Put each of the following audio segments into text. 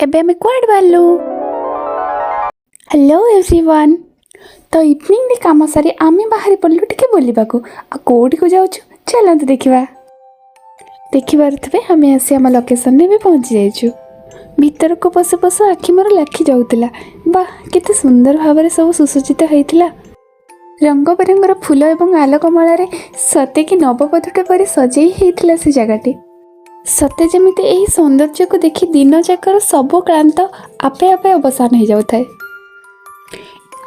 एबे हमें कुआड बालू। Hello everyone. तो इवनिंग रे काम सारी आमे बाहरी पड़लु टिके बोलिबाकू। आ कोठी को जाउछु चलंतु देखिबा। देखिबारुथबे हमें आसी आम लोकेशन रे भी पहुंची जाइछु। भीतर को पसु पसु आखि मोर लाखी जाउतिला। वाह केते सुंदर भाबरे सब सुसज्जित होइतिला। रंग बेरंगर फूल एवं आलोकमालारे सते कि नववधूटे परि सजेई हेइतिला से जगहटी। सते जमिति एही सौंदर्य को देखि दिन जाकर सब क्लांत आपे आपे अवसान हो जाउथाय।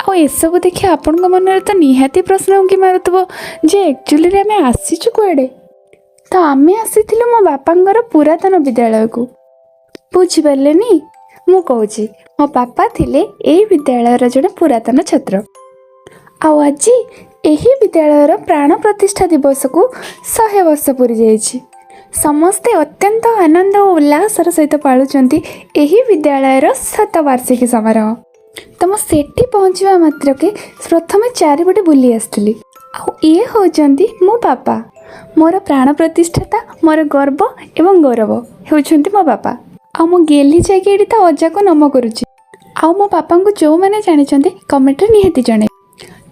आ एसबू देखि आपण मन तो निहाती प्रश्न उंकी मारुथबो जे एक्चुअली रे आमे आसीचु कुआडे। तो आमे आसीथिलु मो बापांगर पुरातन विद्यालय को। बुझी पारलेनी मु कहूची मो पापा थिले एही विद्यालयर जड़े पुरातन छात्र। आउ आज एही विद्यालयर प्राण प्रतिष्ठा दिवस को 100 वर्ष पूरी जाइछि। समस्ते अत्यंत आनंद और उल्लासर सहित पालुचंती एही विद्यालयर शतवार्षिकी समारोह। तो मो सेठी पहुँचवा मात्र के प्रथमे चारिपटे बुली आसली। ये होचंती मो पापा, मोर प्राण प्रतिष्ठाता, मोर गर्व एवं गौरव होचंती मो पापा। आ मो गेली जाके तो अजा को नम करुची। आ मो पापा को जो मैंने जानी कमेंट निहाती जणे।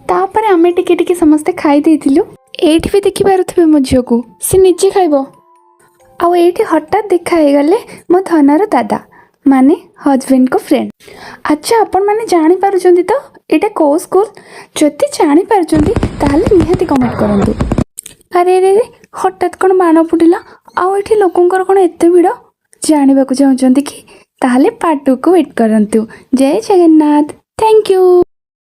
तापर आमे टिके टिके समस्ते खाई देइथिलु। एठी भी देखि पारुथबे मो झियो को से निजे खाइबो। आउ एठी हठात देखा हे गले मो धनर दादा माने हजबैंड को फ्रेंड। अच्छा आपण माने जानी पारुचंती तो एटा को स्कूल? जति जानी पारुचंती ताले निहाती कमेंट करंतु। अरे रे रे हठात कोन बाण फुटिला। आउ एठी लोकंकर कोन एते भिड़ जानिबा को चाहउचंती कि ताले पार्ट 2 को वेट करंतु। जय जगन्नाथ। Thank you.